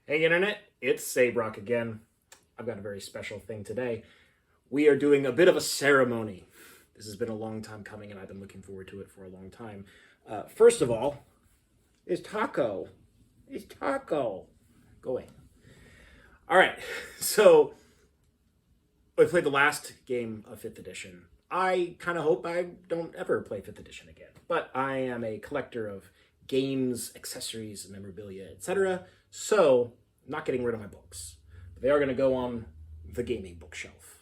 Hey Internet, it's Saibrock again. I've got a very special thing today. We are doing a bit of a ceremony. This has been a long time coming and I've been looking forward to it for a long time. First of all, is Taco. Is Taco. Go away. All right, so I played the last game of 5th edition. I kind of hope I don't ever play 5th edition again, but I am a collector of games, accessories, memorabilia, etc. So I'm not getting rid of my books. But they are going to go on the gaming bookshelf.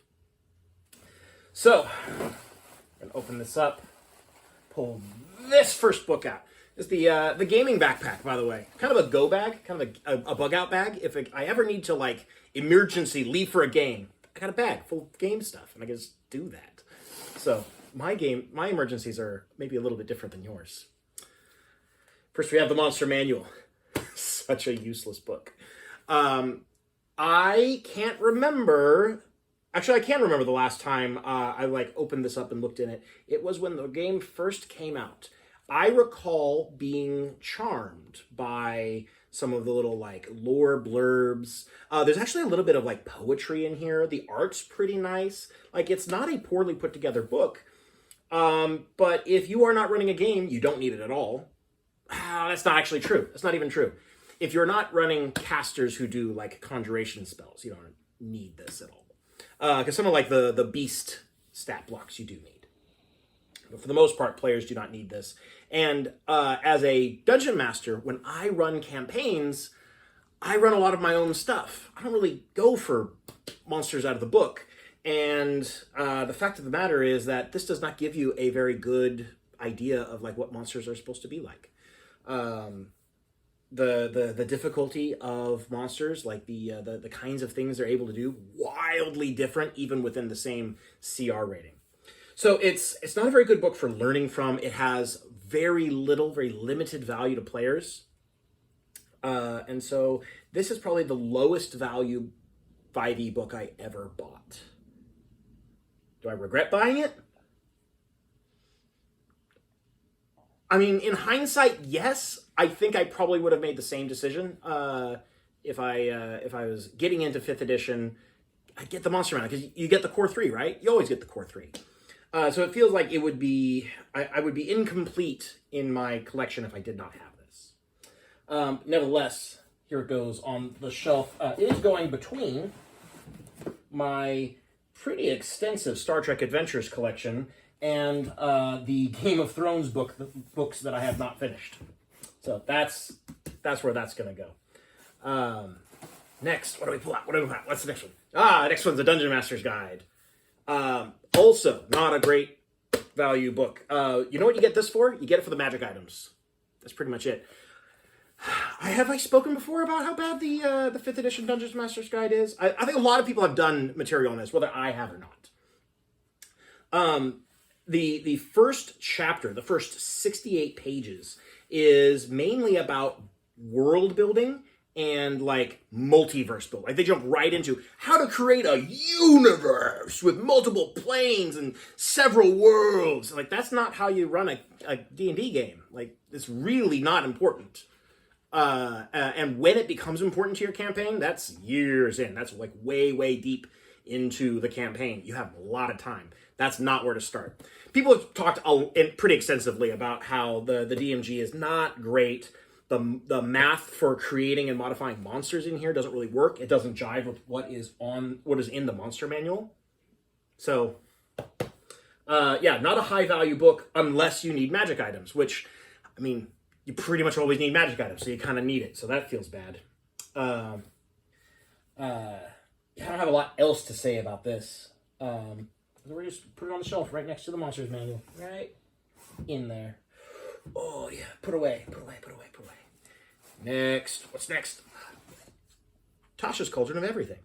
So I'm going to open this up, pull this first book out. It's the gaming backpack, by the way. Kind of a go bag, kind of a bug out bag. If I ever need to like emergency leave for a game, I got a bag full of game stuff, and I can just do that. So my emergencies are maybe a little bit different than yours. First, we have the Monster Manual. Such a useless book. I can't remember. Actually, I can remember the last time I opened this up and looked in it. It was when the game first came out. I recall being charmed by some of the little lore blurbs. There's actually a little bit of poetry in here. The art's pretty nice. It's not a poorly put together book. But if you are not running a game, you don't need it at all. That's not actually true. That's not even true. If you're not running casters who do conjuration spells, you don't need this at all. Because some of the beast stat blocks you do need. But for the most part, players do not need this. And as a dungeon master, when I run campaigns, I run a lot of my own stuff. I don't really go for monsters out of the book. And the fact of the matter is that this does not give you a very good idea of what monsters are supposed to be like. The difficulty of monsters, the kinds of things they're able to do, wildly different even within the same CR rating. So it's not a very good book for learning from. It has very limited value to players. And so this is probably the lowest value 5e book I ever bought. Do I regret buying it? I mean, in hindsight, yes. I think I probably would have made the same decision if I was getting into 5th edition. I'd get the Monster Manual because you get the core 3, right? You always get the core 3. So it feels like it would be I would be incomplete in my collection if I did not have this. Nevertheless, here it goes on the shelf. It is going between my pretty extensive Star Trek Adventures collection and the Game of Thrones books that I have not finished. So that's where that's going to go. Next, what do we pull out? What's the next one? The next one's the Dungeon Master's Guide. Also, not a great value book. You know what you get this for? You get it for the magic items. That's pretty much it. Have I spoken before about how bad the 5th edition Dungeon Master's Guide is? I think a lot of people have done material on this, whether I have or not. The first chapter, the first 68 pages, is mainly about world building and multiverse build. They jump right into how to create a universe with multiple planes and several worlds. That's not how you run a D&D game. It's really not important. And when it becomes important to your campaign, that's years in. That's way deep into the campaign. You have a lot of time. That's not where to start. People have talked pretty extensively about how the DMG is not great. The math for creating and modifying monsters in here doesn't really work. It doesn't jive with what is in the monster manual. So, not a high value book unless you need magic items, which, I mean, you pretty much always need magic items, so you kind of need it. So that feels bad. I don't have a lot else to say about this. We're just put it on the shelf right next to the monsters manual, right in there. Oh yeah, put away. Next, what's next? Tashas Cauldron of Everything.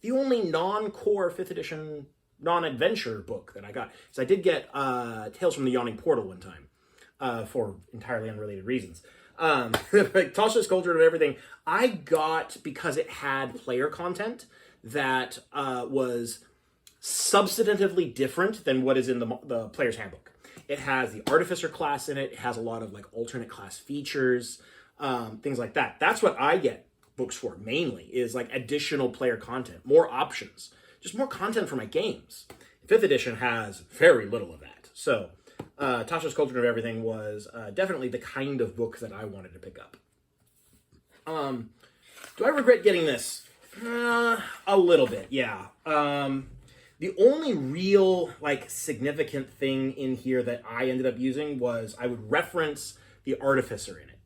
The only non-core 5th edition, non-adventure book that I got. So I did get Tales from the Yawning Portal one time for entirely unrelated reasons. Tashas Cauldron of Everything I got because it had player content that was substantively different than what is in the player's handbook. It has the Artificer class in it. It has a lot of alternate class features. Things like that. That's what I get books for mainly is like additional player content, more options, just more content for my games. 5th edition has very little of that. So Tashas Cauldron of Everything was definitely the kind of book that I wanted to pick up. Do I regret getting this? A little bit, yeah. The only real like significant thing in here that I ended up using was I would reference the Artificer in it.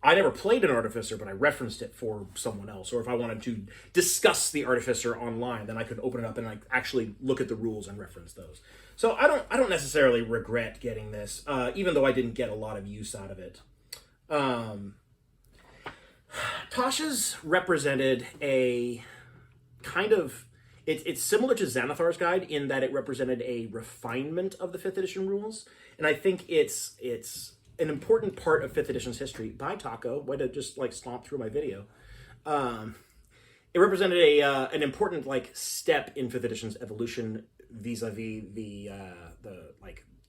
I never played an Artificer, but I referenced it for someone else. Or if I wanted to discuss the Artificer online, then I could open it up and like actually look at the rules and reference those. So I don't necessarily regret getting this, even though I didn't get a lot of use out of it. Tashas represented a kind of... It's similar to Xanathar's Guide in that it represented a refinement of the 5th edition rules. And I think it's an important part of 5th edition's history. Bye, Taco. Way to just like stomp through my video. It represented an important like step in 5th edition's evolution vis-a-vis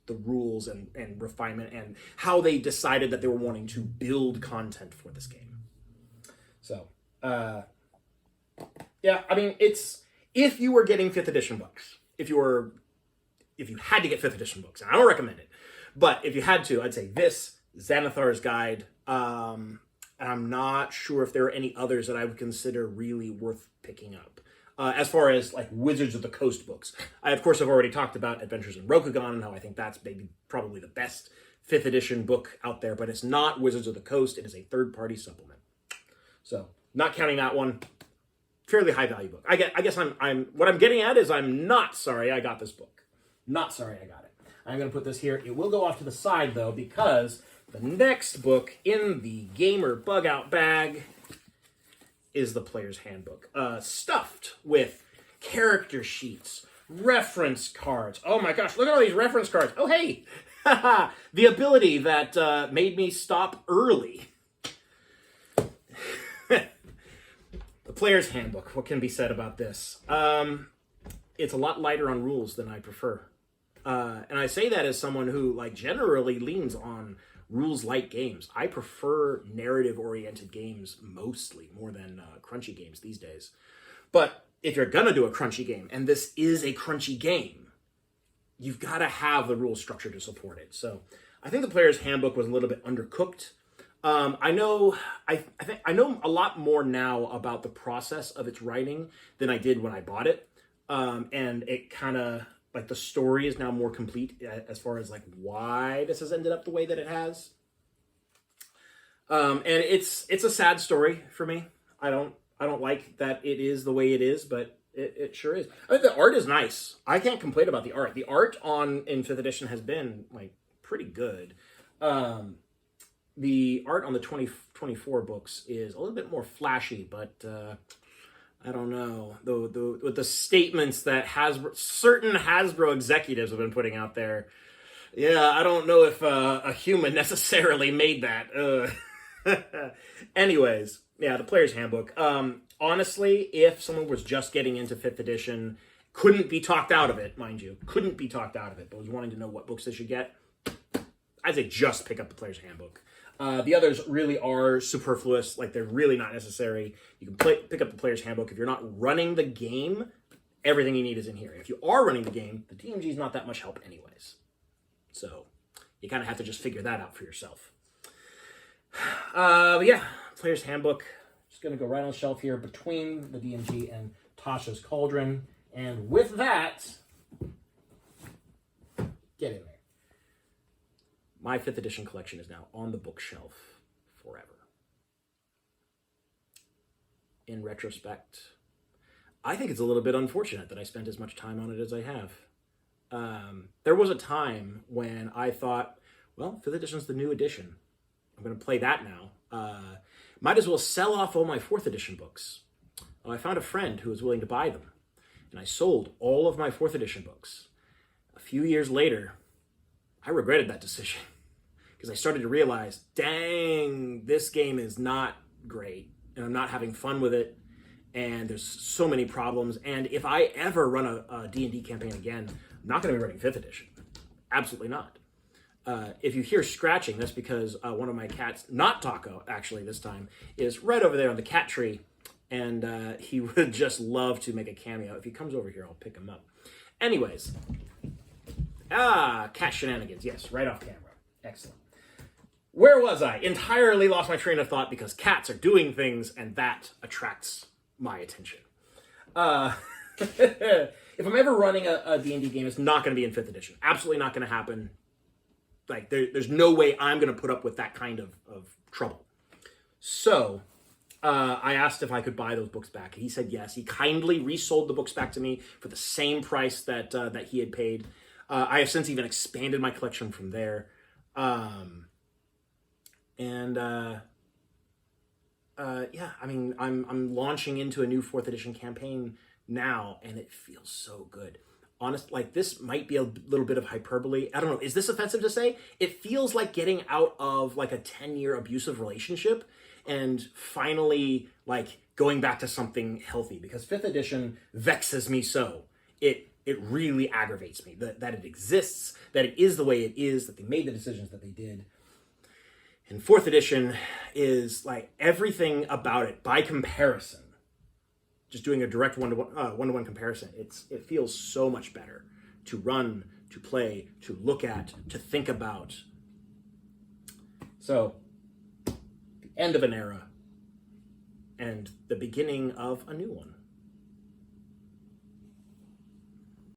the rules and refinement and how they decided that they were wanting to build content for this game. So, yeah, I mean, it's... If you were getting 5th edition books, if you had to get 5th edition books, and I don't recommend it, but if you had to, I'd say this, Xanathar's Guide, and I'm not sure if there are any others that I would consider really worth picking up. As far as like Wizards of the Coast books, I of course have already talked about Adventures in Rokugan and how I think that's probably the best 5th edition book out there, but it's not Wizards of the Coast. It is a third-party supplement. So, not counting that one. Fairly high value book. I guess what I'm getting at is I'm not sorry I got this book. Not sorry I got it. I'm going to put this here. It will go off to the side though because the next book in the gamer bug out bag is the Player's Handbook. Stuffed with character sheets, reference cards. Oh my gosh, look at all these reference cards. Oh hey, the ability that made me stop early. The Player's Handbook. What can be said about this? It's a lot lighter on rules than I prefer. And I say that as someone who like generally leans on rules-light games. I prefer narrative-oriented games mostly, more than crunchy games these days. But if you're going to do a crunchy game, and this is a crunchy game, you've got to have the rule structure to support it. So I think the Player's Handbook was a little bit undercooked. I know a lot more now about the process of its writing than I did when I bought it. And it kind of, like, the story is now more complete as far as, like, why this has ended up the way that it has. And it's a sad story for me. I don't like that it is the way it is, but it sure is. I mean, the art is nice. I can't complain about the art. The art in 5th edition has been, like, pretty good. The art on the 2024 books is a little bit more flashy, but I don't know. With the statements that certain Hasbro executives have been putting out there, yeah, I don't know if a human necessarily made that. Anyways, yeah, the Player's Handbook. Honestly, if someone was just getting into 5th edition, couldn't be talked out of it, mind you, couldn't be talked out of it, but was wanting to know what books they should get, I'd say just pick up the Player's Handbook. The others really are superfluous, like they're really not necessary. You can pick up the Player's Handbook. If you're not running the game, everything you need is in here. If you are running the game, the DMG is not that much help anyways. So you kind of have to just figure that out for yourself. But yeah, Player's Handbook. Just going to go right on the shelf here between the DMG and Tasha's Cauldron. And with that, get in there. My 5th edition collection is now on the bookshelf forever. In retrospect, I think it's a little bit unfortunate that I spent as much time on it as I have. There was a time when I thought, well, 5th edition's the new edition. I'm going to play that now. Might as well sell off all my 4th edition books. Well, I found a friend who was willing to buy them, and I sold all of my 4th edition books. A few years later, I regretted that decision because I started to realize, dang, this game is not great and I'm not having fun with it and there's so many problems. And if I ever run a D&D campaign again, I'm not going to be running 5th edition. Absolutely not. If you hear scratching, that's because one of my cats, not Taco, actually this time, is right over there on the cat tree, and he would just love to make a cameo. If he comes over here, I'll pick him up. Anyways, cat shenanigans, yes, right off camera. Excellent. Where was I? Entirely lost my train of thought because cats are doing things, and that attracts my attention. If I'm ever running a D&D game, it's not going to be in 5th edition. Absolutely not going to happen. Like, there's no way I'm going to put up with that kind of trouble. So, I asked if I could buy those books back. He said yes. He kindly resold the books back to me for the same price that he had paid. I have since even expanded my collection from there. Yeah, I mean, I'm launching into a new 4th edition campaign now, and it feels so good. Honest, like, this might be a little bit of hyperbole. I don't know. Is this offensive to say? It feels like getting out of like a 10-year abusive relationship and finally like going back to something healthy, because 5th edition vexes me so. It really aggravates me that it exists, that it is the way it is, that they made the decisions that they did. And 4th edition is like everything about it by comparison. Just doing a direct one-to-one comparison, it feels so much better to run, to play, to look at, to think about. So, the end of an era and the beginning of a new one.